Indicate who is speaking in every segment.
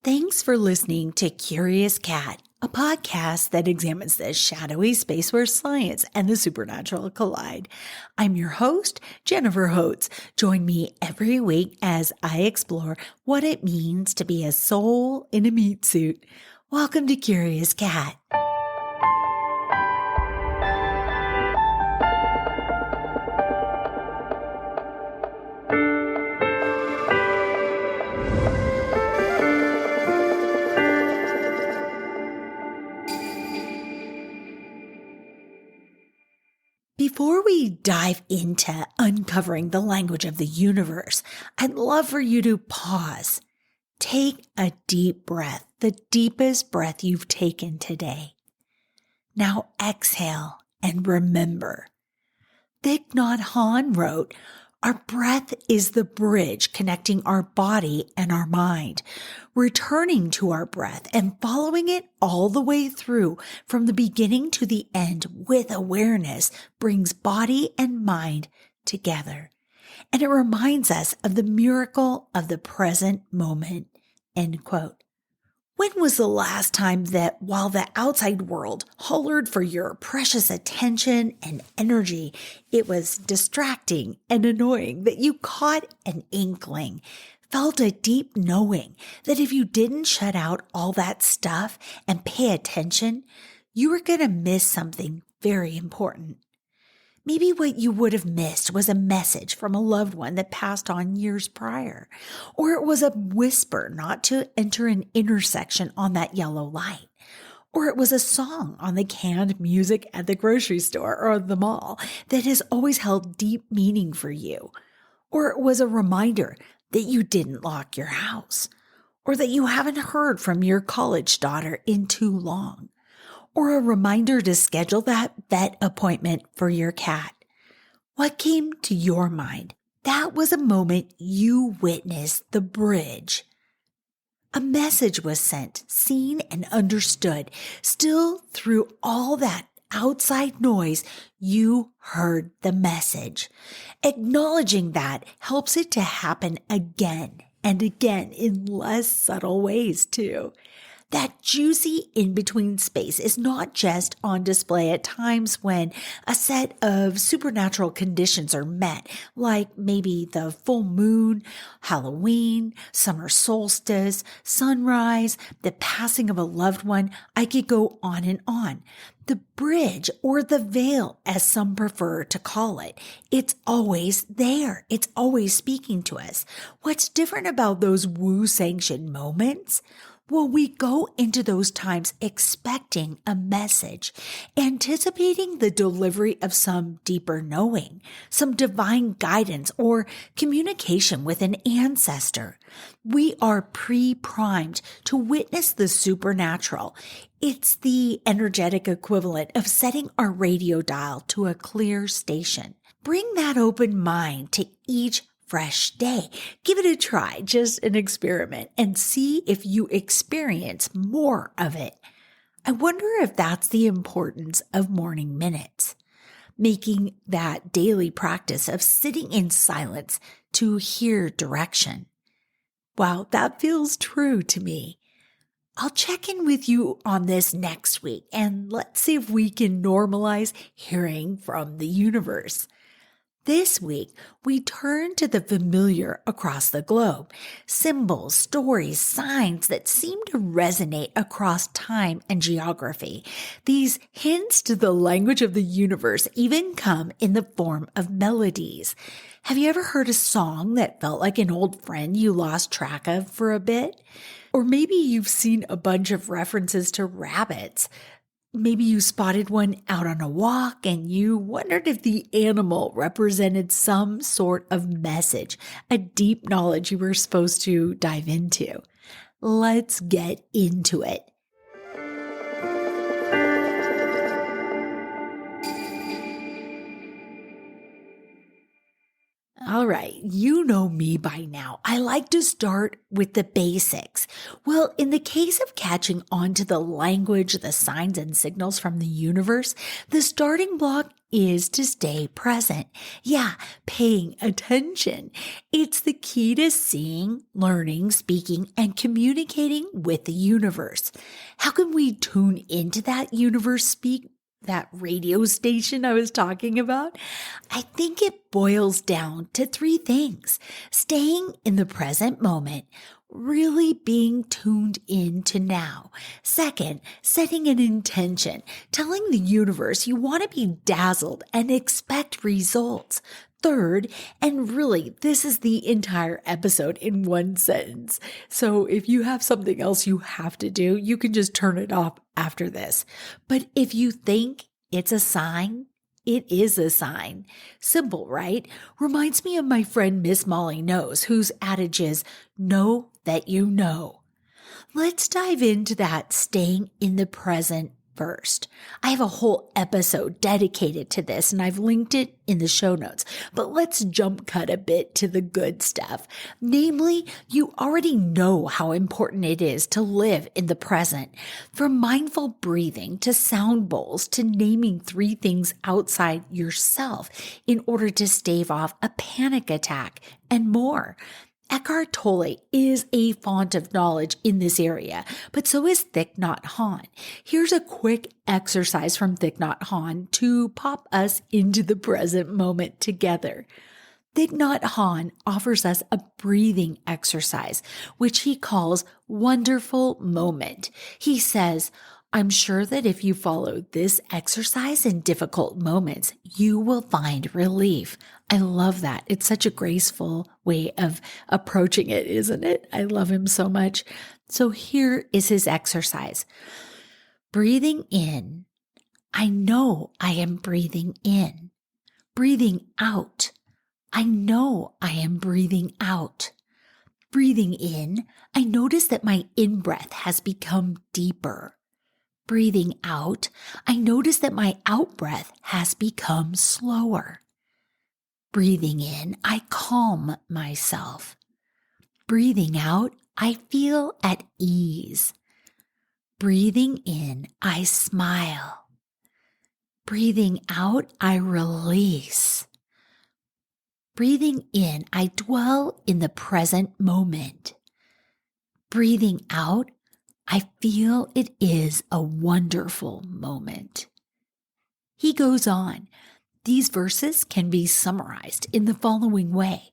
Speaker 1: Thanks for listening to Curious Cat, a podcast that examines the shadowy space where science and the supernatural collide. I'm your host, Jennifer Holtz. Join me every week as I explore what it means to be a soul in a meat suit. Welcome to Curious Cat. Before we dive into uncovering the language of the universe, I'd love for you to pause. Take a deep breath, the deepest breath you've taken today. Now exhale and remember. Thich Nhat Hanh wrote, "Our breath is the bridge connecting our body and our mind. Returning to our breath and following it all the way through from the beginning to the end with awareness brings body and mind together. And it reminds us of the miracle of the present moment." End quote. When was the last time that while the outside world hollered for your precious attention and energy, it was distracting and annoying that you caught an inkling, felt a deep knowing that if you didn't shut out all that stuff and pay attention, you were going to miss something very important? Maybe what you would have missed was a message from a loved one that passed on years prior, or it was a whisper not to enter an intersection on that yellow light, or it was a song on the canned music at the grocery store or the mall that has always held deep meaning for you, or it was a reminder that you didn't lock your house, or that you haven't heard from your college daughter in too long, or a reminder to schedule that vet appointment for your cat. What came to your mind? That was a moment you witnessed the bridge. A message was sent, seen and understood. Still, through all that outside noise, you heard the message. Acknowledging that helps it to happen again and again in less subtle ways too. That juicy in-between space is not just on display at times when a set of supernatural conditions are met, like maybe the full moon, Halloween, summer solstice, sunrise, the passing of a loved one. I could go on and on. The bridge, or the veil, as some prefer to call it, it's always there. It's always speaking to us. What's different about those woo-sanctioned moments? Well, we go into those times expecting a message, anticipating the delivery of some deeper knowing, some divine guidance, or communication with an ancestor. We are pre-primed to witness the supernatural. It's the energetic equivalent of setting our radio dial to a clear station. Bring that open mind to each fresh day. Give it a try, just an experiment, and see if you experience more of it. I wonder if that's the importance of morning minutes, making that daily practice of sitting in silence to hear direction. Wow, that feels true to me. I'll check in with you on this next week, and let's see if we can normalize hearing from the universe. This week, we turn to the familiar across the globe, symbols, stories, signs that seem to resonate across time and geography. These hints to the language of the universe even come in the form of melodies. Have you ever heard a song that felt like an old friend you lost track of for a bit? Or maybe you've seen a bunch of references to rabbits. Maybe you spotted one out on a walk and you wondered if the animal represented some sort of message, a deep knowledge you were supposed to dive into. Let's get into it. All right, you know me by now. I like to start with the basics. Well, in the case of catching on to the language, the signs and signals from the universe, the starting block is to stay present. Yeah, paying attention. It's the key to seeing, learning, speaking, and communicating with the universe. How can we tune into that universe speak? That radio station I was talking about? I think it boils down to three things: staying in the present moment, really being tuned in to now. Second, setting an intention, telling the universe you want to be dazzled and expect results. Third, and really, this is the entire episode in one sentence. So if you have something else you have to do, you can just turn it off after this. But if you think it's a sign, it is a sign. Simple, right? Reminds me of my friend Miss Molly Knows, whose adage is, know that you know. Let's dive into that staying in the present first. I have a whole episode dedicated to this, and I've linked it in the show notes. But let's jump cut a bit to the good stuff. Namely, you already know how important it is to live in the present. From mindful breathing to sound bowls to naming three things outside yourself in order to stave off a panic attack and more. Eckhart Tolle is a font of knowledge in this area, but so is Thich Nhat Hanh. Here's a quick exercise from Thich Nhat Hanh to pop us into the present moment together. Thich Nhat Hanh offers us a breathing exercise, which he calls wonderful moment. He says, I'm sure that if you follow this exercise in difficult moments, you will find relief. I love that. It's such a graceful way of approaching it, isn't it? I love him so much. So here is his exercise. Breathing in, I know I am breathing in. Breathing out, I know I am breathing out. Breathing in, I notice that my in-breath has become deeper. Breathing out, I notice that my out-breath has become slower. Breathing in, I calm myself. Breathing out, I feel at ease. Breathing in, I smile. Breathing out, I release. Breathing in, I dwell in the present moment. Breathing out, I feel it is a wonderful moment. He goes on. These verses can be summarized in the following way: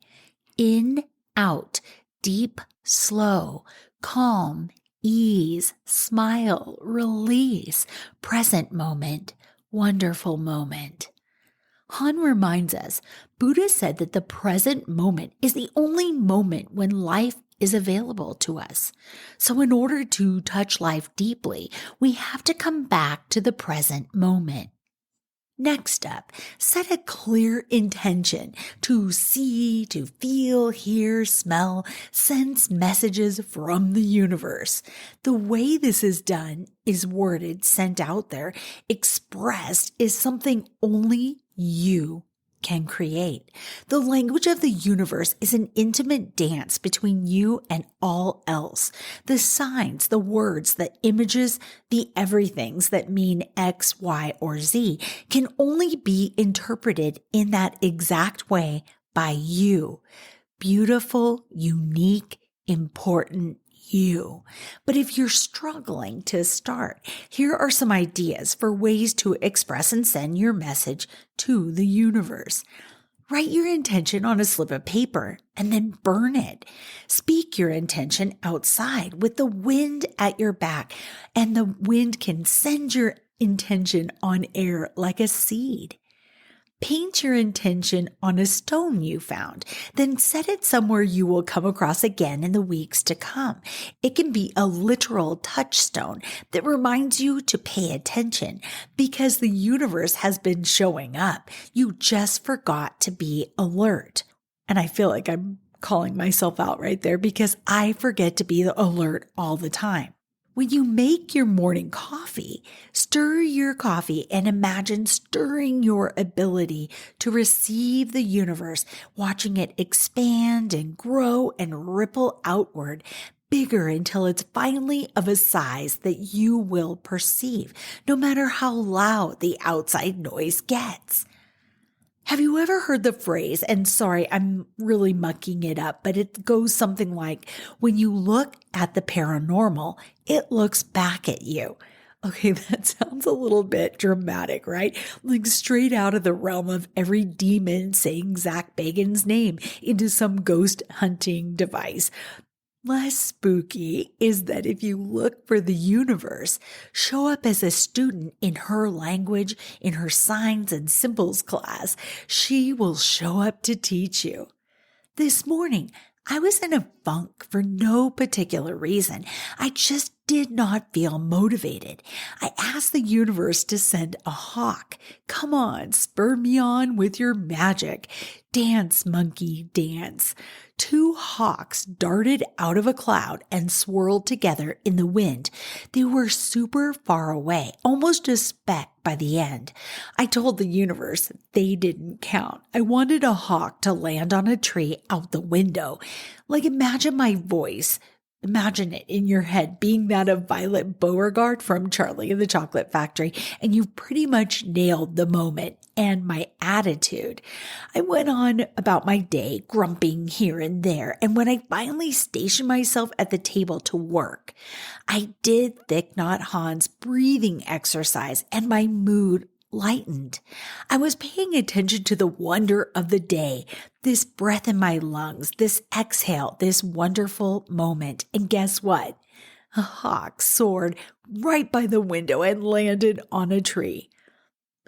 Speaker 1: in, out, deep, slow, calm, ease, smile, release, present moment, wonderful moment. Han reminds us, Buddha said that the present moment is the only moment when life is available to us. So in order to touch life deeply, we have to come back to the present moment. Next up, set a clear intention to see, to feel, hear, smell, sense messages from the universe. The way this is done is worded, sent out there, expressed is something only you can create. The language of the universe is an intimate dance between you and all else. The signs, the words, the images, the everythings that mean X, Y, or Z can only be interpreted in that exact way by you. Beautiful, unique, important you. But if you're struggling to start, here are some ideas for ways to express and send your message to the universe. Write your intention on a slip of paper and then burn it. Speak your intention outside with the wind at your back, and the wind can send your intention on air like a seed. Paint your intention on a stone you found, then set it somewhere you will come across again in the weeks to come. It can be a literal touchstone that reminds you to pay attention because the universe has been showing up. You just forgot to be alert. And I feel like I'm calling myself out right there because I forget to be alert all the time. When you make your morning coffee, stir your coffee and imagine stirring your ability to receive the universe, watching it expand and grow and ripple outward, bigger until it's finally of a size that you will perceive, no matter how loud the outside noise gets. Have you ever heard the phrase, and sorry, I'm really mucking it up, but it goes something like, when you look at the paranormal, it looks back at you. Okay, that sounds a little bit dramatic, right? Like straight out of the realm of every demon saying Zach Bagans' name into some ghost hunting device. Less spooky is that if you look for the universe, show up as a student in her language, in her signs and symbols class, she will show up to teach you. This morning, I was in a funk for no particular reason. I just did not feel motivated. I asked the universe to send a hawk. Come on, spur me on with your magic. Dance, monkey, dance. 2 hawks darted out of a cloud and swirled together in the wind. They were super far away, almost a speck by the end. I told the universe they didn't count. I wanted a hawk to land on a tree out the window. Like, imagine my voice. Imagine it in your head being that of Violet Beauregard from Charlie and the Chocolate Factory, and you pretty much nailed the moment and my attitude. I went on about my day, grumping here and there, and when I finally stationed myself at the table to work, I did Thich Nhat Hanh's breathing exercise, and my mood lightened. I was paying attention to the wonder of the day, this breath in my lungs, this exhale, this wonderful moment. And guess what? A hawk soared right by the window and landed on a tree.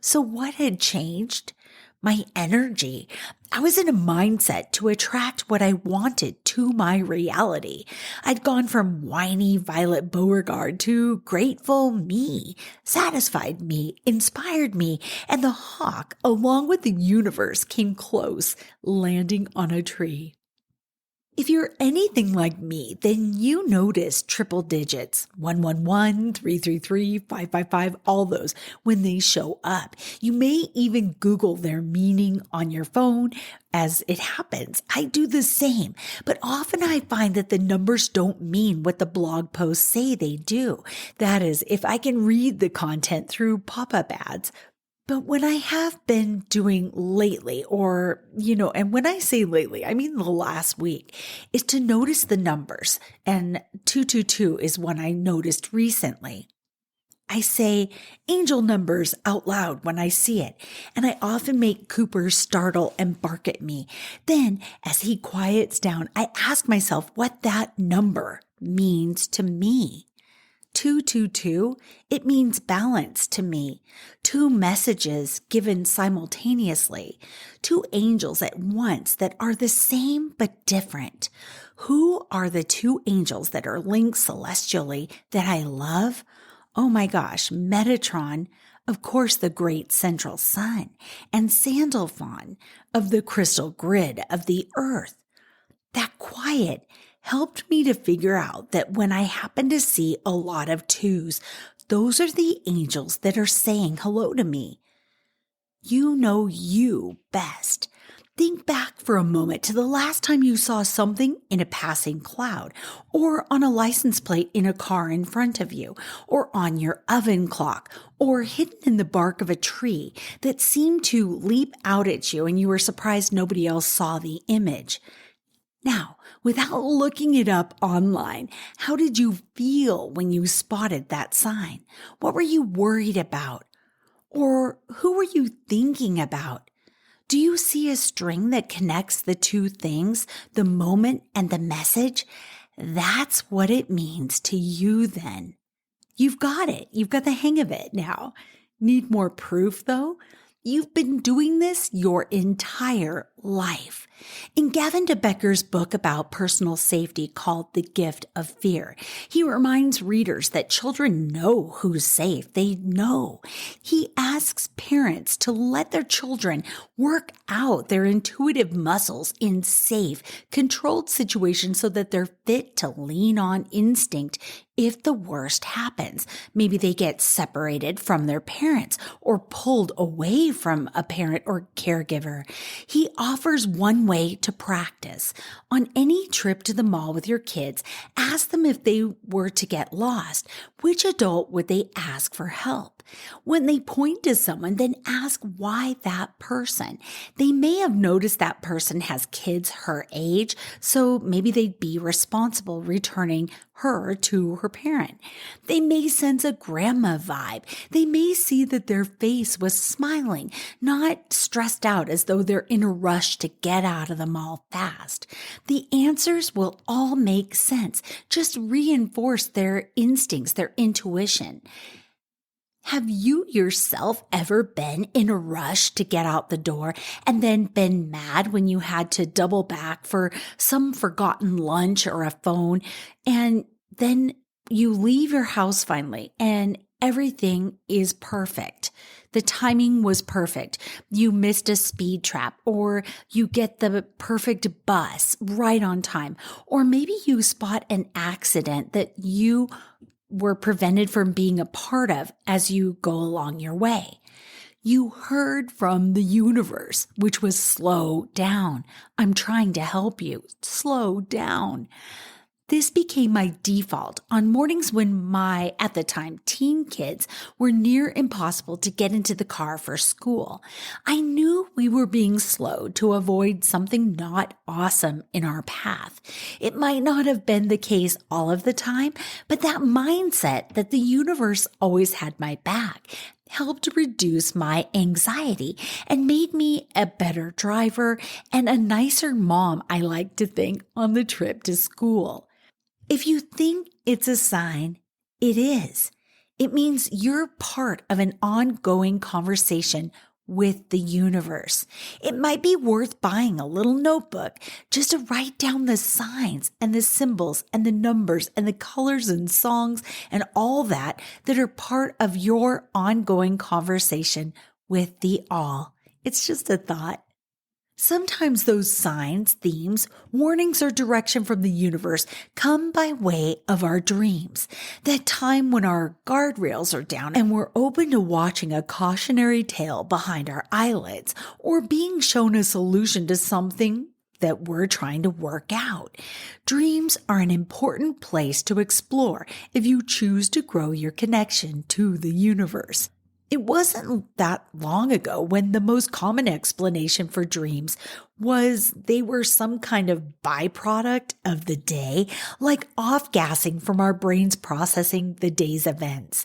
Speaker 1: So what had changed? My energy. I was in a mindset to attract what I wanted to my reality. I'd gone from whiny Violet Beauregard to grateful me, satisfied me, inspired me, and the hawk, along with the universe, came close, landing on a tree. If you're anything like me, then you notice triple digits, 111, 333, 555, all those when they show up. You may even Google their meaning on your phone as it happens. I do the same, but often I find that the numbers don't mean what the blog posts say they do. That is, if I can read the content through pop-up ads. But when I have been doing lately, and when I say lately, I mean the last week, is to notice the numbers. And 222 is one I noticed recently. I say angel numbers out loud when I see it, and I often make Cooper startle and bark at me. Then, as he quiets down, I ask myself what that number means to me. 222, it means balance to me. 2 messages given simultaneously. 2 angels at once that are the same but different. Who are the 2 angels that are linked celestially that I love? Oh my gosh, Metatron, of course the great central sun, and Sandalphon of the crystal grid of the earth. That quiet helped me to figure out that when I happen to see a lot of 2s, those are the angels that are saying hello to me. You know you best. Think back for a moment to the last time you saw something in a passing cloud, or on a license plate in a car in front of you, or on your oven clock, or hidden in the bark of a tree that seemed to leap out at you and you were surprised nobody else saw the image. Now, without looking it up online, how did you feel when you spotted that sign? What were you worried about? Or who were you thinking about? Do you see a string that connects the 2 things, the moment and the message? That's what it means to you then. You've got it. You've got the hang of it now. Need more proof though? You've been doing this your entire life. In Gavin de Becker's book about personal safety called The Gift of Fear, he reminds readers that children know who's safe. They know. He asks parents to let their children work out their intuitive muscles in safe, controlled situations so that they're fit to lean on instinct if the worst happens. Maybe they get separated from their parents or pulled away from a parent or caregiver. He offers one way to practice. On any trip to the mall with your kids, ask them if they were to get lost, which adult would they ask for help? When they point to someone, then ask why that person. They may have noticed that person has kids her age, so maybe they'd be responsible returning her to her parent. They may sense a grandma vibe. They may see that their face was smiling, not stressed out as though they're in a rush to get out of the mall fast. The answers will all make sense. Just reinforce their instincts, their intuition. Have you yourself ever been in a rush to get out the door and then been mad when you had to double back for some forgotten lunch or a phone, and then you leave your house finally and everything is perfect? The timing was perfect. You missed a speed trap, or you get the perfect bus right on time, or maybe you spot an accident that you were prevented from being a part of as you go along your way. You heard from the universe, which was slow down. I'm trying to help you. Slow down. This became my default on mornings when my, at the time, teen kids were near impossible to get into the car for school. I knew we were being slowed to avoid something not awesome in our path. It might not have been the case all of the time, but that mindset that the universe always had my back helped reduce my anxiety and made me a better driver and a nicer mom, I like to think, on the trip to school. If you think it's a sign, it is. It means you're part of an ongoing conversation with the universe. It might be worth buying a little notebook just to write down the signs and the symbols and the numbers and the colors and songs and all that are part of your ongoing conversation with the all. It's just a thought. Sometimes those signs, themes, warnings, or direction from the universe come by way of our dreams. That time when our guardrails are down and we're open to watching a cautionary tale behind our eyelids or being shown a solution to something that we're trying to work out. Dreams are an important place to explore if you choose to grow your connection to the universe. It wasn't that long ago when the most common explanation for dreams was they were some kind of byproduct of the day, like off-gassing from our brains processing the day's events.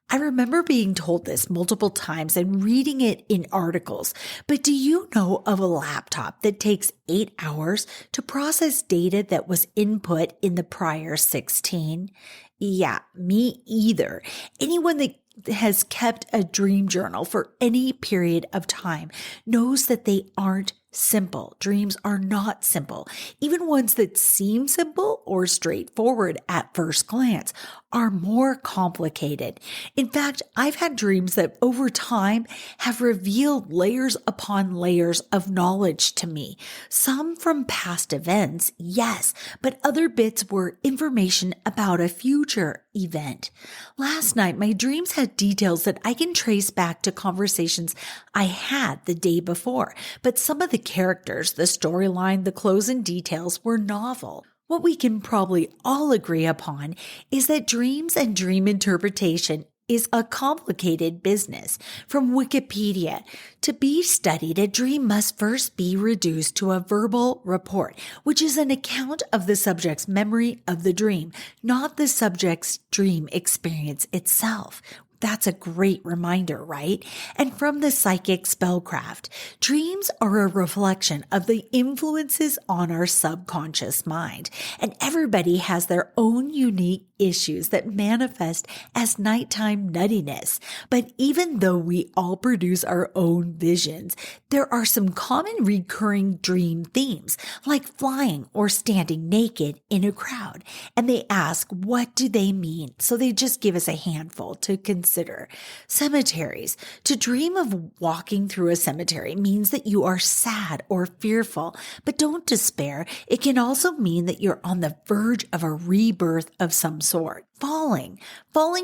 Speaker 1: I remember being told this multiple times and reading it in articles, but do you know of a laptop that takes 8 hours to process data that was input in the prior 16? Yeah, me either. Anyone that has kept a dream journal for any period of time knows that they aren't simple. Dreams are not simple. Even ones that seem simple or straightforward at first glance are more complicated. In fact, I've had dreams that over time have revealed layers upon layers of knowledge to me. Some from past events, yes, but other bits were information about a future event. Last night, my dreams had details that I can trace back to conversations I had the day before, but some of the characters, the storyline, the close and details were novel. What we can probably all agree upon is that dreams and dream interpretation is a complicated business. From Wikipedia, to be studied, a dream must first be reduced to a verbal report, which is an account of the subject's memory of the dream, not the subject's dream experience itself. That's a great reminder, right? And from the psychic spellcraft, dreams are a reflection of the influences on our subconscious mind. And everybody has their own unique issues that manifest as nighttime nuttiness. But even though we all produce our own visions, there are some common recurring dream themes, like flying or standing naked in a crowd. And they ask, what do they mean? So they just give us a handful to consider. consider. Cemeteries. To dream of walking through a cemetery means that you are sad or fearful, but don't despair. It can also mean that you're on the verge of a rebirth of some sort. Falling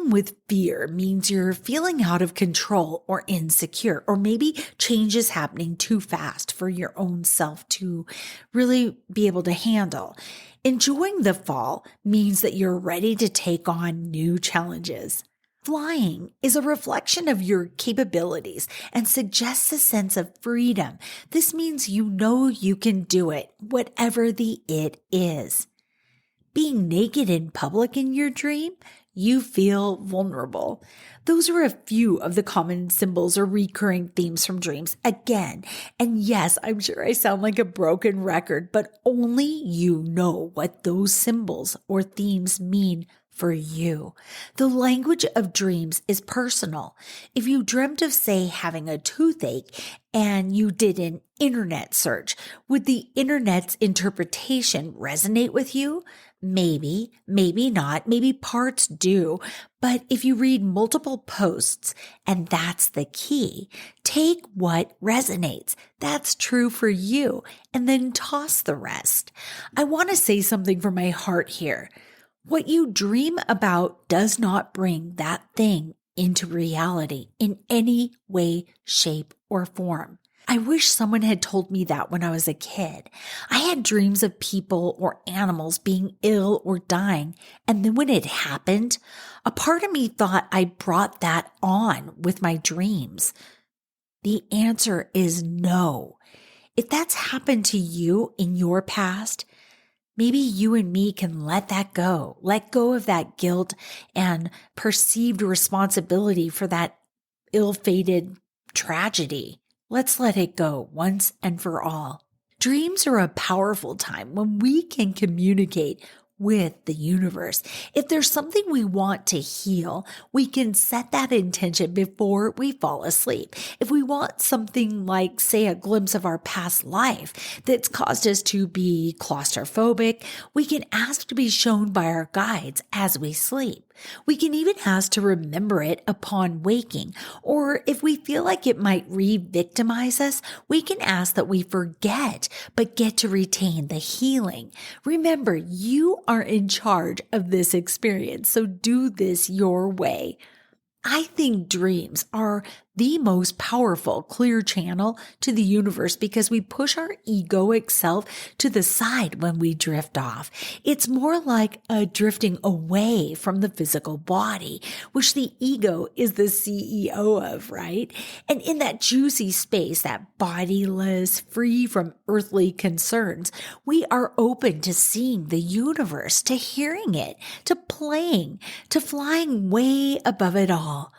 Speaker 1: with fear means you're feeling out of control or insecure, or maybe change is happening too fast for your own self to really be able to handle. Enjoying the fall means that you're ready to take on new challenges. Flying is a reflection of your capabilities and suggests a sense of freedom. This means you know you can do it, whatever the it is. Being naked in public in your dream, you feel vulnerable. Those are a few of the common symbols or recurring themes from dreams. Again, and yes, I'm sure I sound like a broken record, but only you know what those symbols or themes mean for you. The language of dreams is personal. If you dreamt of, say, having a toothache and you did an internet search, would the internet's interpretation resonate with you? Maybe, maybe not, maybe parts do. But if you read multiple posts, and that's the key, take what resonates. That's true for you, and then toss the rest. I want to say something from my heart here. What you dream about does not bring that thing into reality in any way, shape, or form. I wish someone had told me that when I was a kid. I had dreams of people or animals being ill or dying, and then when it happened, a part of me thought I brought that on with my dreams. The answer is no. If that's happened to you in your past, maybe you and me can let that go. Let go of that guilt and perceived responsibility for that ill-fated tragedy. Let's let it go once and for all. Dreams are a powerful time when we can communicate with the universe. If there's something we want to heal, we can set that intention before we fall asleep. If we want something like, say, a glimpse of our past life that's caused us to be claustrophobic, we can ask to be shown by our guides as we sleep. We can even ask to remember it upon waking, or if we feel like it might re-victimize us, we can ask that we forget, but get to retain the healing. Remember, you are in charge of this experience, so do this your way. I think dreams are the most powerful clear channel to the universe because we push our egoic self to the side when we drift off. It's more like a drifting away from the physical body, which the ego is the CEO of, right? And in that juicy space, that bodiless, free from earthly concerns, we are open to seeing the universe, to hearing it, to playing, to flying way above it all.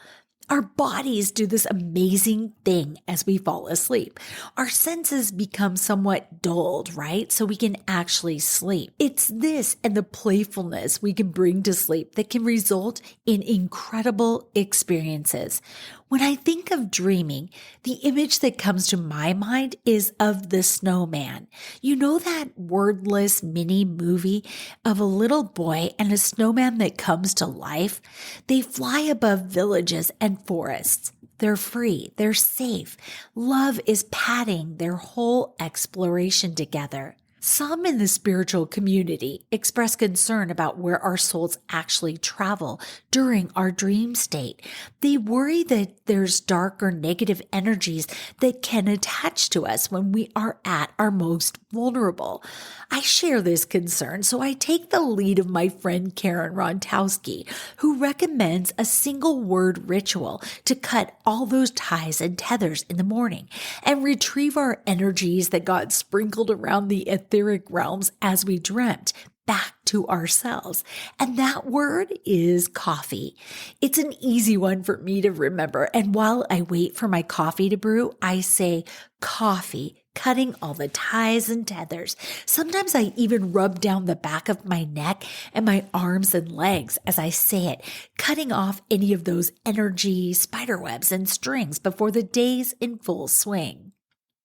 Speaker 1: Our bodies do this amazing thing as we fall asleep. Our senses become somewhat dulled, right? So we can actually sleep. It's this and the playfulness we can bring to sleep that can result in incredible experiences. When I think of dreaming, the image that comes to my mind is of the snowman. You know that wordless mini movie of a little boy and a snowman that comes to life? They fly above villages and forests. They're free. They're safe. Love is padding their whole exploration together. Some in the spiritual community express concern about where our souls actually travel during our dream state. They worry that there's dark or negative energies that can attach to us when we are at our most vulnerable. I share this concern, so I take the lead of my friend Karen Rontowski, who recommends a single word ritual to cut all those ties and tethers in the morning and retrieve our energies that got sprinkled around the etheric realms as we dreamt back to ourselves. And that word is coffee. It's an easy one for me to remember. And while I wait for my coffee to brew, I say coffee, cutting all the ties and tethers. Sometimes I even rub down the back of my neck and my arms and legs as I say it, cutting off any of those energy spiderwebs and strings before the day's in full swing.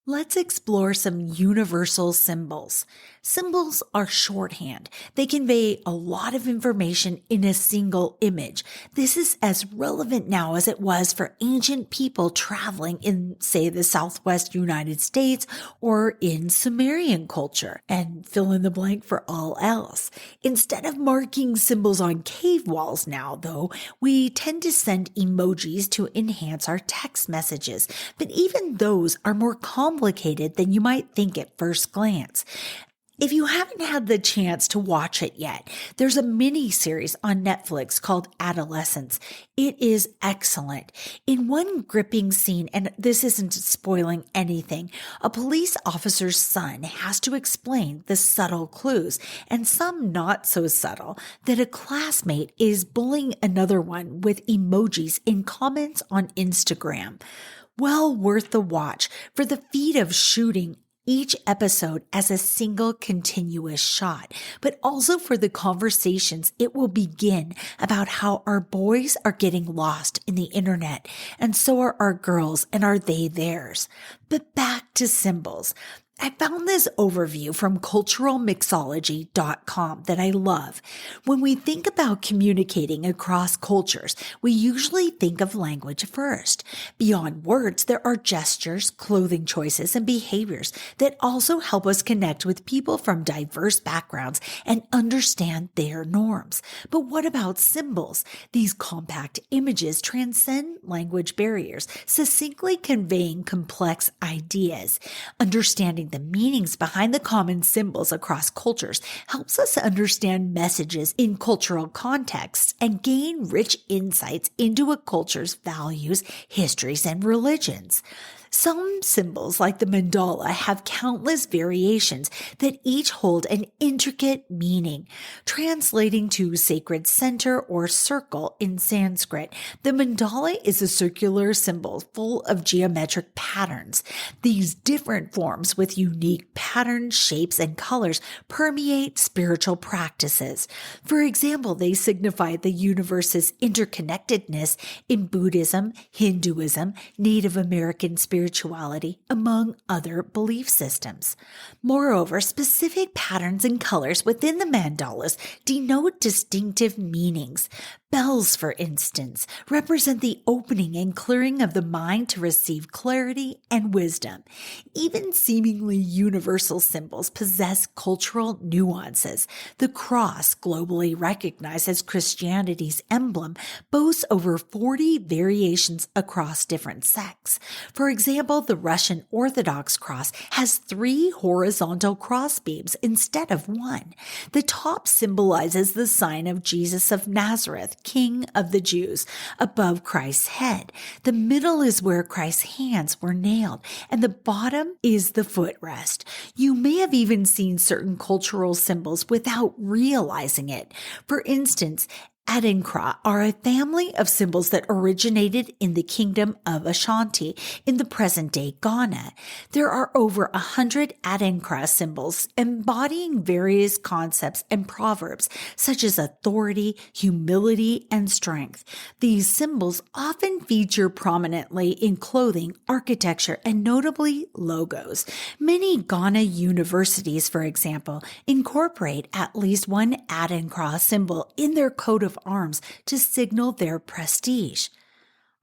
Speaker 1: Let's explore some universal symbols. Symbols are shorthand. They convey a lot of information in a single image. This is as relevant now as it was for ancient people traveling in, say, the Southwest United States or in Sumerian culture, and fill in the blank for all else. Instead of marking symbols on cave walls now, though, we tend to send emojis to enhance our text messages, but even those are more complicated than you might think at first glance. If you haven't had the chance to watch it yet, there's a mini series on Netflix called Adolescence. It is excellent. In one gripping scene, and this isn't spoiling anything, a police officer's son has to explain the subtle clues, and some not so subtle, that a classmate is bullying another one with emojis in comments on Instagram. Well worth the watch for the feat of shooting each episode as a single continuous shot, but also for the conversations it will begin about how our boys are getting lost in the internet, and so are our girls, and are they theirs. But back to symbols. I found this overview from culturalmixology.com that I love. When we think about communicating across cultures, we usually think of language first. Beyond words, there are gestures, clothing choices, and behaviors that also help us connect with people from diverse backgrounds and understand their norms. But what about symbols? These compact images transcend language barriers, succinctly conveying complex ideas. Understanding the meanings behind the common symbols across cultures helps us understand messages in cultural contexts and gain rich insights into a culture's values, histories, and religions. Some symbols, like the mandala, have countless variations that each hold an intricate meaning. Translating to sacred center or circle in Sanskrit, the mandala is a circular symbol full of geometric patterns. These different forms with unique patterns, shapes, and colors permeate spiritual practices. For example, they signify the universe's interconnectedness in Buddhism, Hinduism, Native American spirituality, among other belief systems. Moreover, specific patterns and colors within the mandalas denote distinctive meanings. Bells, for instance, represent the opening and clearing of the mind to receive clarity and wisdom. Even seemingly universal symbols possess cultural nuances. The cross, globally recognized as Christianity's emblem, boasts over 40 variations across different sects. For example, the Russian Orthodox cross has 3 horizontal crossbeams instead of 1. The top symbolizes the sign of Jesus of Nazareth, King of the Jews, above Christ's head. The middle is where Christ's hands were nailed, and the bottom is the footrest. You may have even seen certain cultural symbols without realizing it. For instance, Adinkra are a family of symbols that originated in the kingdom of Ashanti in the present-day Ghana. There are over 100 Adinkra symbols embodying various concepts and proverbs such as authority, humility, and strength. These symbols often feature prominently in clothing, architecture, and notably logos. Many Ghana universities, for example, incorporate at least one Adinkra symbol in their coat of arms to signal their prestige.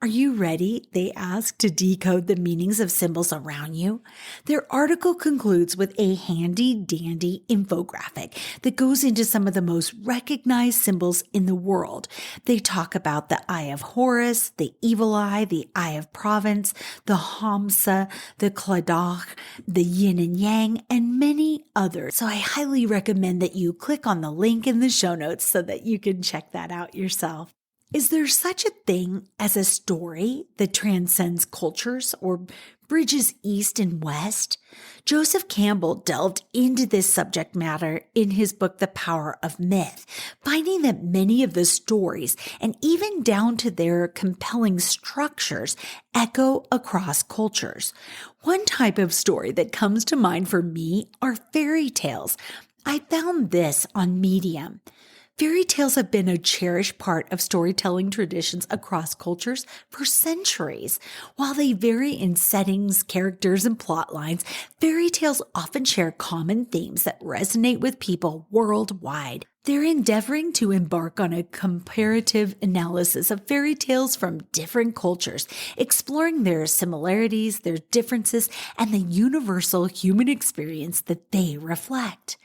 Speaker 1: Are you ready, they ask, to decode the meanings of symbols around you? Their article concludes with a handy-dandy infographic that goes into some of the most recognized symbols in the world. They talk about the Eye of Horus, the Evil Eye, the Eye of Providence, the Hamsa, the Kladach, the Yin and Yang, and many others. So I highly recommend that you click on the link in the show notes so that you can check that out yourself. Is there such a thing as a story that transcends cultures or bridges east and west? Joseph Campbell delved into this subject matter in his book, The Power of Myth, finding that many of the stories, and even down to their compelling structures, echo across cultures. One type of story that comes to mind for me are fairy tales. I found this on Medium. Fairy tales have been a cherished part of storytelling traditions across cultures for centuries. While they vary in settings, characters, and plot lines, fairy tales often share common themes that resonate with people worldwide. They're endeavoring to embark on a comparative analysis of fairy tales from different cultures, exploring their similarities, their differences, and the universal human experience that they reflect.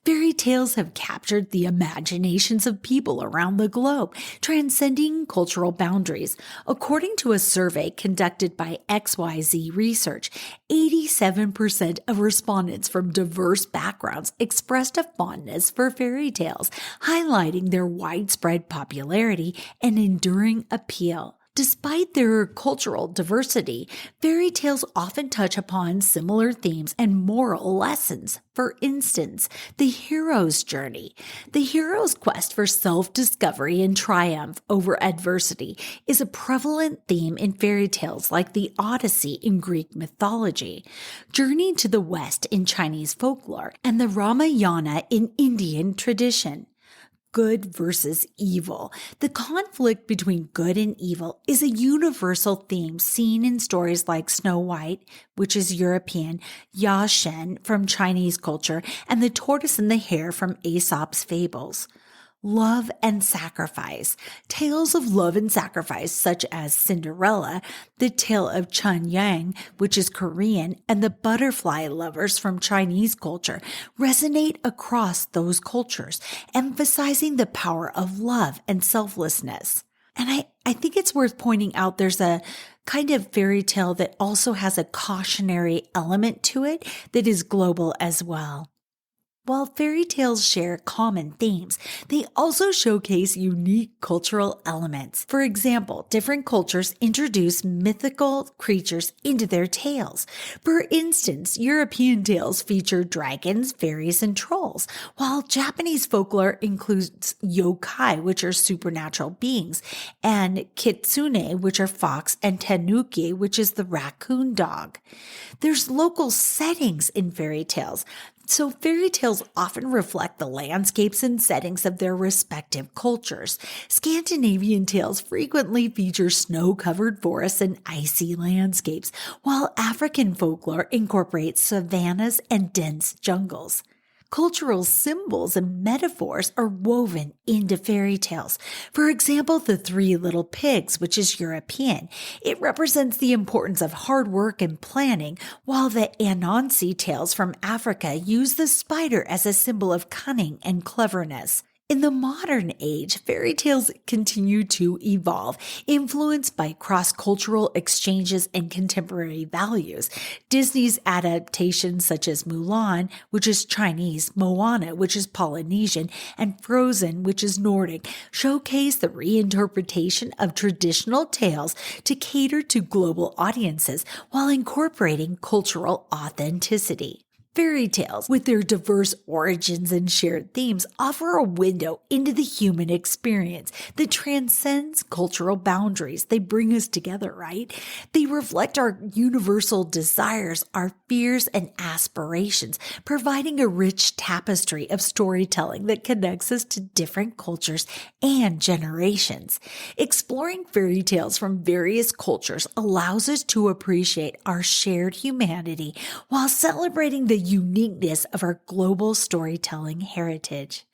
Speaker 1: Fairy tales have captured the imaginations of people around the globe, transcending cultural boundaries. According to a survey conducted by XYZ Research, 87% of respondents from diverse backgrounds expressed a fondness for fairy tales, highlighting their widespread popularity and enduring appeal. Despite their cultural diversity, fairy tales often touch upon similar themes and moral lessons. For instance, the hero's journey. The hero's quest for self-discovery and triumph over adversity is a prevalent theme in fairy tales like the Odyssey in Greek mythology, Journey to the West in Chinese folklore, and the Ramayana in Indian tradition. Good versus evil. The conflict between good and evil is a universal theme seen in stories like Snow White, which is European, Ya Shen from Chinese culture, and The Tortoise and the Hare from Aesop's fables. Love and sacrifice. Tales of love and sacrifice, such as Cinderella, the tale of Chun Yang, which is Korean, and the butterfly lovers from Chinese culture, resonate across those cultures, emphasizing the power of love and selflessness. And I think it's worth pointing out there's a kind of fairy tale that also has a cautionary element to it that is global as well. While fairy tales share common themes, they also showcase unique cultural elements. For example, different cultures introduce mythical creatures into their tales. For instance, European tales feature dragons, fairies, and trolls, while Japanese folklore includes yokai, which are supernatural beings, and kitsune, which are fox, and tanuki, which is the raccoon dog. There's local settings in fairy tales. So fairy tales often reflect the landscapes and settings of their respective cultures. Scandinavian tales frequently feature snow-covered forests and icy landscapes, while African folklore incorporates savannas and dense jungles. Cultural symbols and metaphors are woven into fairy tales. For example, the Three Little Pigs, which is European. It represents the importance of hard work and planning, while the Anansi tales from Africa use the spider as a symbol of cunning and cleverness. In the modern age, fairy tales continue to evolve, influenced by cross-cultural exchanges and contemporary values. Disney's adaptations such as Mulan, which is Chinese, Moana, which is Polynesian, and Frozen, which is Nordic, showcase the reinterpretation of traditional tales to cater to global audiences while incorporating cultural authenticity. Fairy tales, with their diverse origins and shared themes, offer a window into the human experience that transcends cultural boundaries. They bring us together, right? They reflect our universal desires, our fears, and aspirations, providing a rich tapestry of storytelling that connects us to different cultures and generations. Exploring fairy tales from various cultures allows us to appreciate our shared humanity while celebrating the uniqueness of our global storytelling heritage.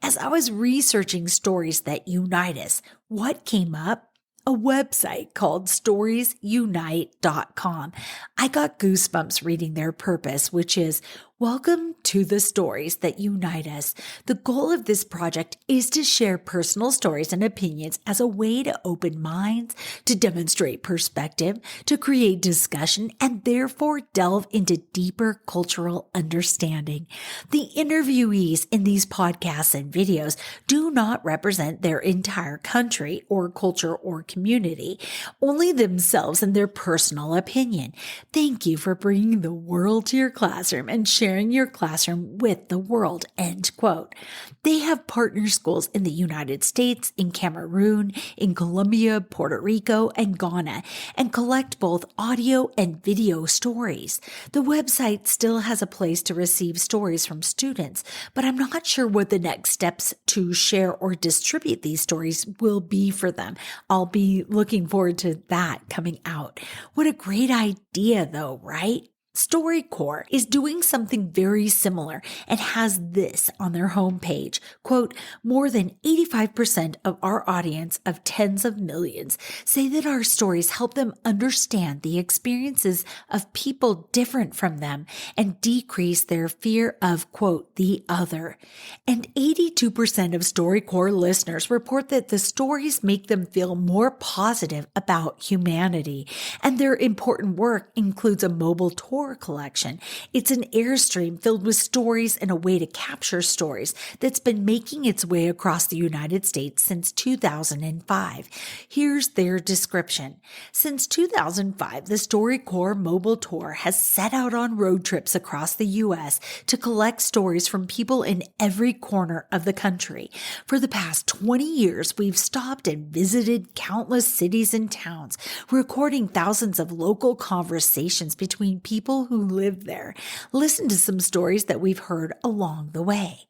Speaker 1: As I was researching stories that unite us, what came up? A website called storiesunite.com. I got goosebumps reading their purpose, which is welcome to the stories that unite us. The goal of this project is to share personal stories and opinions as a way to open minds, to demonstrate perspective, to create discussion, and therefore delve into deeper cultural understanding. The interviewees in these podcasts and videos do not represent their entire country or culture or community, only themselves and their personal opinion. Thank you for bringing the world to your classroom and sharing sharing your classroom with the world, end quote. They have partner schools in the United States, in Cameroon, in Colombia, Puerto Rico, and Ghana, and collect both audio and video stories. The website still has a place to receive stories from students, but I'm not sure what the next steps to share or distribute these stories will be for them. I'll be looking forward to that coming out. What a great idea though, right? StoryCorps is doing something very similar and has this on their homepage. Quote, more than 85% of our audience of tens of millions say that our stories help them understand the experiences of people different from them and decrease their fear of, quote, the other. And 82% of StoryCorps listeners report that the stories make them feel more positive about humanity. And their important work includes a mobile tour collection. It's an airstream filled with stories and a way to capture stories that's been making its way across the United States since 2005. Here's their description. Since 2005, the StoryCorps mobile tour has set out on road trips across the U.S. to collect stories from people in every corner of the country. For the past 20 years, we've stopped and visited countless cities and towns, recording thousands of local conversations between people who live there. Listen to some stories that we've heard along the way.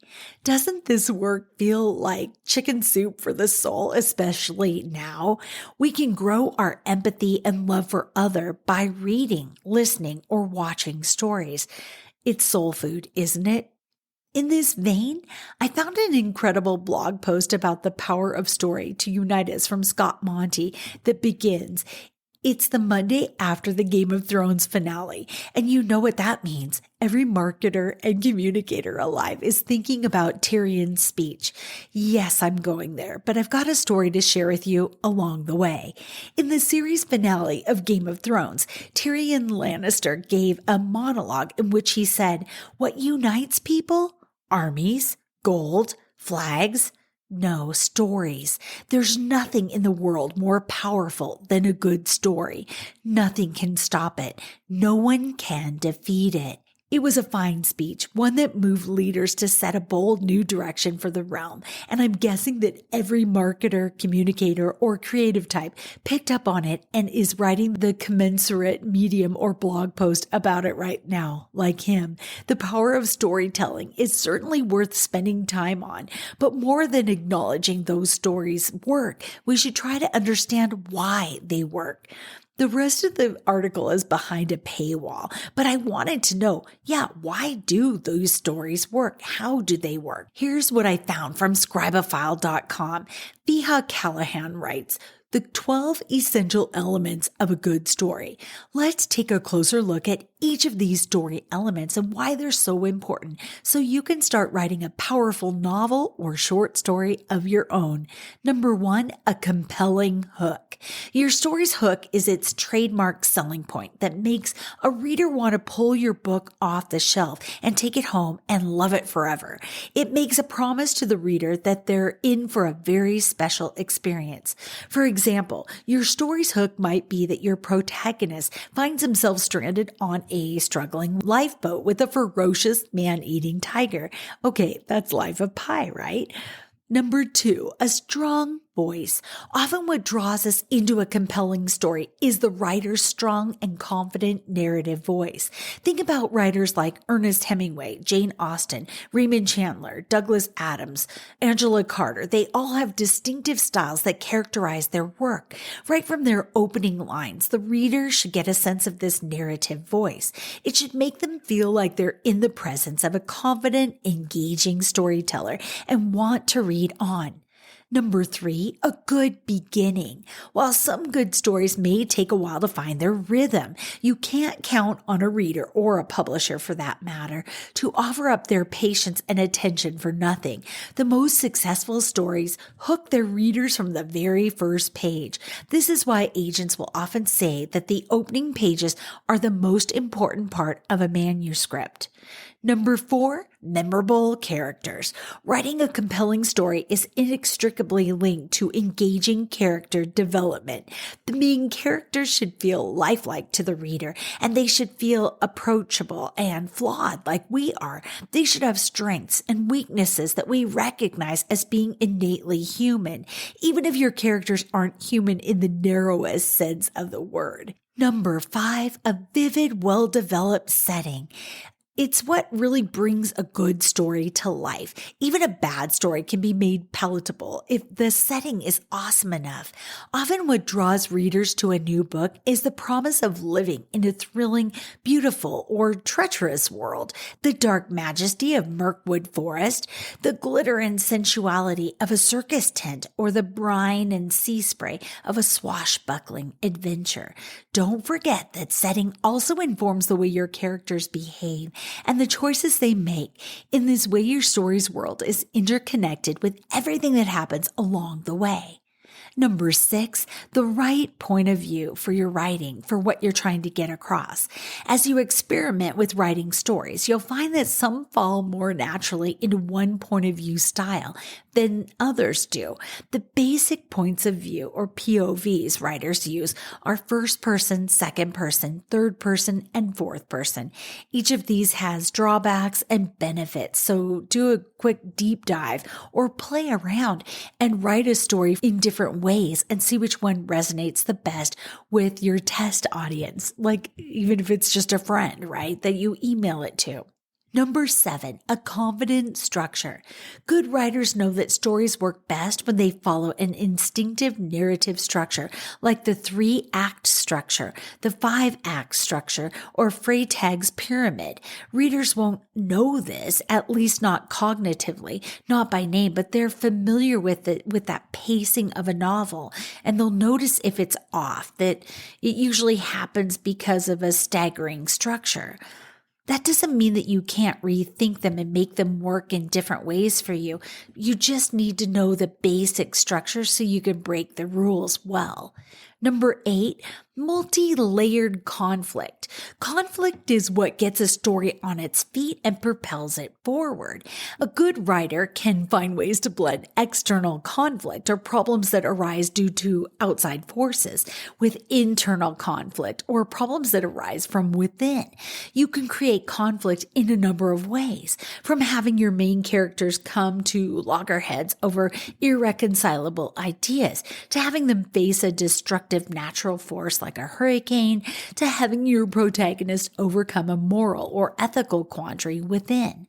Speaker 1: Doesn't this work feel like chicken soup for the soul, especially now? We can grow our empathy and love for other by reading, listening, or watching stories. It's soul food, isn't it? In this vein, I found an incredible blog post about the power of story to unite us from Scott Monty that begins, it's the Monday after the Game of Thrones finale, and you know what that means. Every marketer and communicator alive is thinking about Tyrion's speech. Yes, I'm going there, but I've got a story to share with you along the way. In the series finale of Game of Thrones, Tyrion Lannister gave a monologue in which he said, "What unites people? Armies, gold, flags." No, stories. There's nothing in the world more powerful than a good story. Nothing can stop it. No one can defeat it. It was a fine speech, one that moved leaders to set a bold new direction for the realm, and I'm guessing that every marketer, communicator, or creative type picked up on it and is writing the commensurate medium or blog post about it right now, like him. The power of storytelling is certainly worth spending time on, but more than acknowledging those stories work, we should try to understand why they work. The rest of the article is behind a paywall, but I wanted to know, why do those stories work? How do they work? Here's what I found from scribophile.com. Fiha Callahan writes, the 12 essential elements of a good story. Let's take a closer look at each of these story elements and why they're so important so you can start writing a powerful novel or short story of your own. Number 1, a compelling hook. Your story's hook is its trademark selling point that makes a reader want to pull your book off the shelf and take it home and love it forever. It makes a promise to the reader that they're in for a very special experience. For example, your story's hook might be that your protagonist finds himself stranded on a struggling lifeboat with a ferocious man-eating tiger. Okay, that's Life of Pi, right? Number 2, a strong voice. Often what draws us into a compelling story is the writer's strong and confident narrative voice. Think about writers like Ernest Hemingway, Jane Austen, Raymond Chandler, Douglas Adams, Angela Carter. They all have distinctive styles that characterize their work. Right from their opening lines, the reader should get a sense of this narrative voice. It should make them feel like they're in the presence of a confident, engaging storyteller and want to read on. Number 3, a good beginning. While some good stories may take a while to find their rhythm, you can't count on a reader or a publisher for that matter to offer up their patience and attention for nothing. The most successful stories hook their readers from the very first page. This is why agents will often say that the opening pages are the most important part of a manuscript. Number 4, memorable characters. Writing a compelling story is inextricably linked to engaging character development. The main characters should feel lifelike to the reader, and they should feel approachable and flawed like we are. They should have strengths and weaknesses that we recognize as being innately human, even if your characters aren't human in the narrowest sense of the word. Number 5, a vivid, well-developed setting. It's what really brings a good story to life. Even a bad story can be made palatable if the setting is awesome enough. Often what draws readers to a new book is the promise of living in a thrilling, beautiful, or treacherous world. The dark majesty of Mirkwood Forest, the glitter and sensuality of a circus tent, or the brine and sea spray of a swashbuckling adventure. Don't forget that setting also informs the way your characters behave and the choices they make. In this way, your story's world is interconnected with everything that happens along the way. Number 6, the right point of view for your writing, for what you're trying to get across. As you experiment with writing stories, you'll find that some fall more naturally into one point of view style than others do. The basic points of view, or POVs, writers use are first person, second person, third person, and fourth person. Each of these has drawbacks and benefits, so do a quick deep dive or play around and write a story in different ways and see which one resonates the best with your test audience, like even if it's just a friend, right, that you email it to. Number 7, a confident structure. Good writers know that stories work best when they follow an instinctive narrative structure, like the 3-act structure, the 5-act structure, or Freytag's pyramid. Readers won't know this, at least not cognitively, not by name, but they're familiar with that pacing of a novel, and they'll notice if it's off, that it usually happens because of a staggering structure. That doesn't mean that you can't rethink them and make them work in different ways for you. You just need to know the basic structure so you can break the rules well. Number 8, multi-layered conflict. Conflict is what gets a story on its feet and propels it forward. A good writer can find ways to blend external conflict or problems that arise due to outside forces with internal conflict or problems that arise from within. You can create conflict in a number of ways, from having your main characters come to loggerheads over irreconcilable ideas, to having them face a destructive natural force like a hurricane, to having your protagonist overcome a moral or ethical quandary within.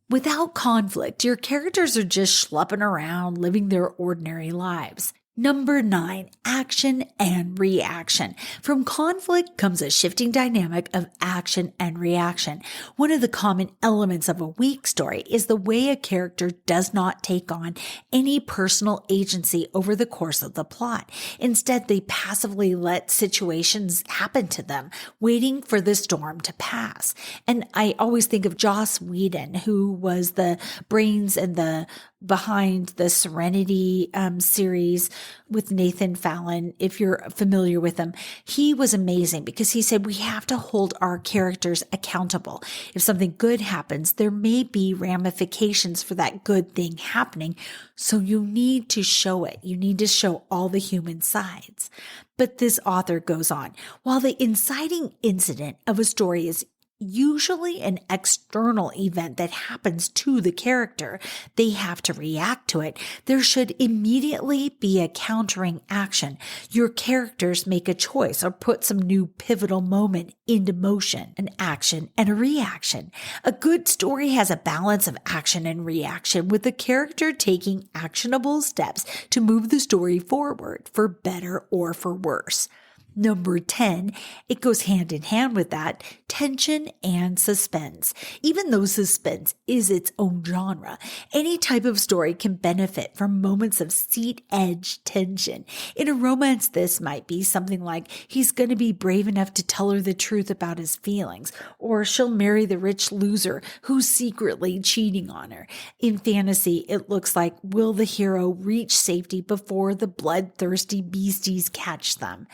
Speaker 1: Without conflict, your characters are just schlepping around, living their ordinary lives. Number 9, action and reaction. From conflict comes a shifting dynamic of action and reaction. One of the common elements of a weak story is the way a character does not take on any personal agency over the course of the plot. Instead, they passively let situations happen to them, waiting for the storm to pass. And I always think of Joss Whedon, who was the brains and the behind the Serenity series with Nathan Fallon. If you're familiar with him, he was amazing because he said we have to hold our characters accountable. If something good happens, there may be ramifications for that good thing happening. So you need to show it. You need to show all the human sides. But this author goes on, while the inciting incident of a story is usually an external event that happens to the character, they have to react to it. There should immediately be a countering action. Your characters make a choice or put some new pivotal moment into motion, an action and a reaction. A good story has a balance of action and reaction, with the character taking actionable steps to move the story forward for better or for worse. Number 10, it goes hand in hand with that, tension and suspense. Even though suspense is its own genre, any type of story can benefit from moments of seat-edge tension. In a romance, this might be something like he's going to be brave enough to tell her the truth about his feelings, or she'll marry the rich loser who's secretly cheating on her. In fantasy, it looks like, will the hero reach safety before the bloodthirsty beasties catch them?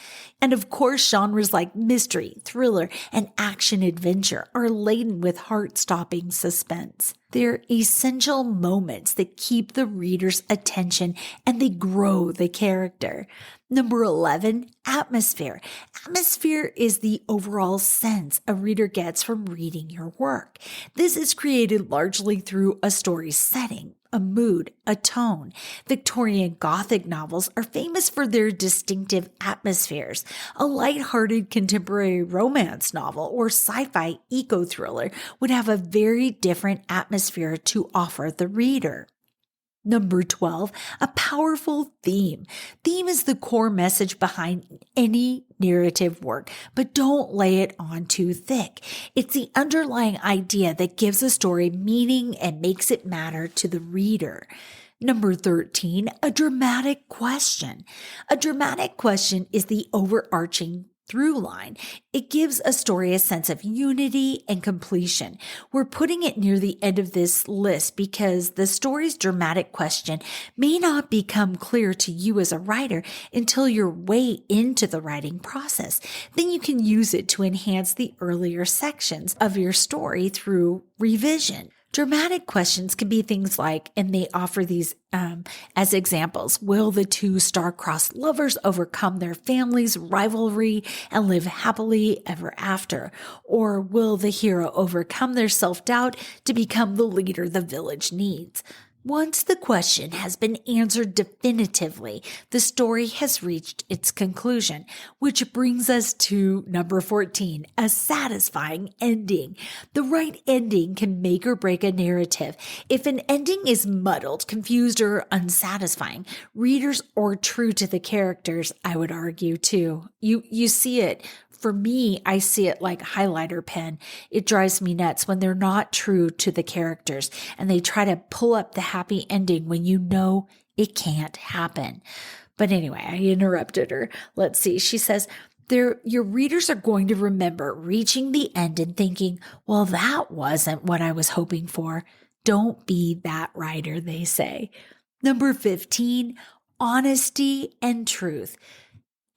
Speaker 1: And And of course, genres like mystery, thriller, and action-adventure are laden with heart-stopping suspense. They're essential moments that keep the reader's attention and they grow the character. Number 11, atmosphere. Atmosphere is the overall sense a reader gets from reading your work. This is created largely through a story's setting, a mood, a tone. Victorian Gothic novels are famous for their distinctive atmospheres. A lighthearted contemporary romance novel or sci-fi eco-thriller would have a very different atmosphere to offer the reader. Number 12, a powerful theme. Theme is the core message behind any narrative work, but don't lay it on too thick. It's the underlying idea that gives a story meaning and makes it matter to the reader. Number 13, a dramatic question. A dramatic question is the overarching through line. It gives a story a sense of unity and completion. We're putting it near the end of this list because the story's dramatic question may not become clear to you as a writer until you're way into the writing process. Then you can use it to enhance the earlier sections of your story through revision. Dramatic questions can be things like, and they offer these as examples, will the two star-crossed lovers overcome their family's rivalry and live happily ever after? Or will the hero overcome their self-doubt to become the leader the village needs? Once the question has been answered definitively, the story has reached its conclusion, which brings us to number 14, a satisfying ending. The right ending can make or break a narrative. If an ending is muddled, confused, or unsatisfying, readers or true to the characters, I would argue too. You see it. For me, I see it like highlighter pen. It drives me nuts when they're not true to the characters and they try to pull up the happy ending when you know it can't happen. But anyway, I interrupted her. Let's see. She says, your readers are going to remember reaching the end and thinking, well, that wasn't what I was hoping for. Don't be that writer, they say. Number 15, honesty and truth.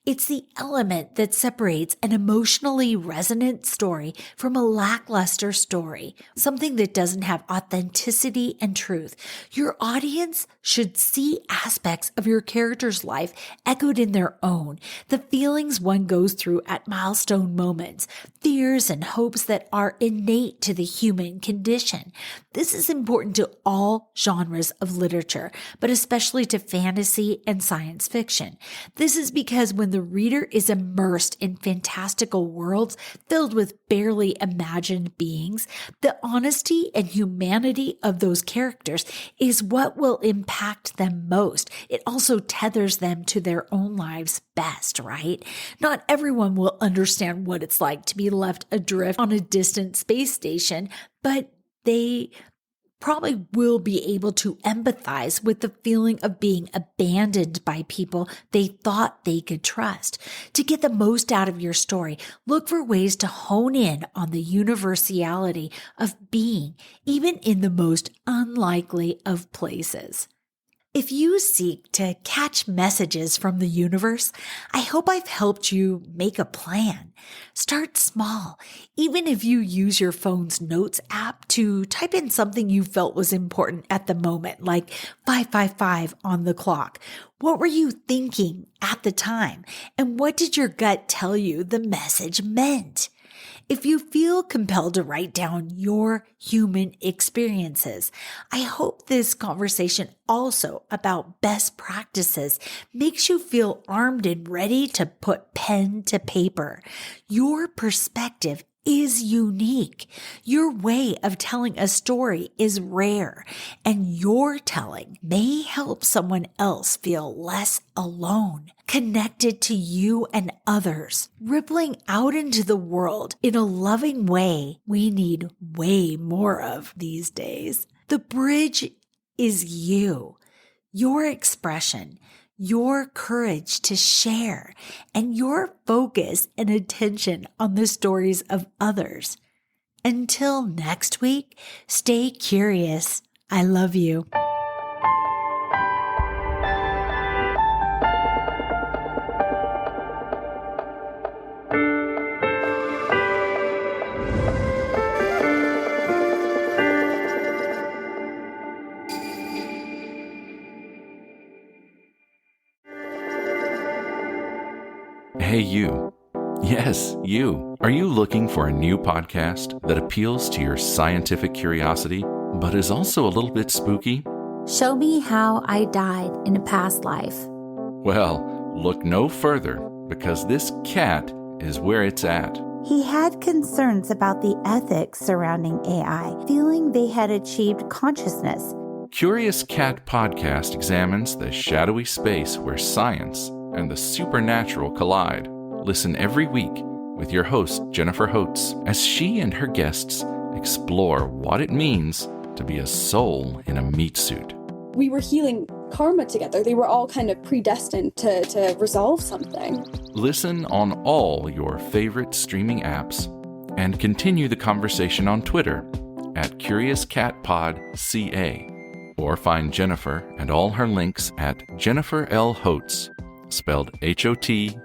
Speaker 1: It's the element that separates an emotionally resonant story from a lackluster story, something that doesn't have authenticity and truth. Your audience should see aspects of your character's life echoed in their own, the feelings one goes through at milestone moments, fears and hopes that are innate to the human condition. This is important to all genres of literature, but especially to fantasy and science fiction. This is because when the reader is immersed in fantastical worlds filled with barely imagined beings, the honesty and humanity of those characters is what will impact them most. It also tethers them to their own lives best, right? Not everyone will understand what it's like to be left adrift on a distant space station, but they probably will be able to empathize with the feeling of being abandoned by people they thought they could trust. To get the most out of your story, look for ways to hone in on the universality of being, even in the most unlikely of places. If you seek to catch messages from the universe, I hope I've helped you make a plan. Start small. Even if you use your phone's notes app to type in something you felt was important at the moment, like 555 on the clock. What were you thinking at the time? And what did your gut tell you the message meant? If you feel compelled to write down your human experiences, I hope this conversation also about best practices makes you feel armed and ready to put pen to paper. Your perspective is unique. Your way of telling a story is rare, and your telling may help someone else feel less alone, connected to you and others, rippling out into the world in a loving way we need way more of these days. The bridge is you, your expression, your courage to share, and your focus and attention on the stories of others. Until next week, stay curious. I love you.
Speaker 2: Hey, you. Yes, you. Are you looking for a new podcast that appeals to your scientific curiosity, but is also a little bit spooky?
Speaker 3: Show me how I died in a past life.
Speaker 2: Well, look no further, because this cat is where it's at.
Speaker 3: He had concerns about the ethics surrounding AI, feeling they had achieved consciousness.
Speaker 2: Curious Cat Podcast examines the shadowy space where science and the supernatural collide. Listen every week with your host, Jennifer Holtz, as she and her guests explore what it means to be a soul in a meat suit.
Speaker 4: We were healing karma together. They were all kind of predestined to resolve something.
Speaker 2: Listen on all your favorite streaming apps and continue the conversation on Twitter at CuriousCatPodCA, or find Jennifer and all her links at Jennifer L. Holtz, spelled HOTES.com.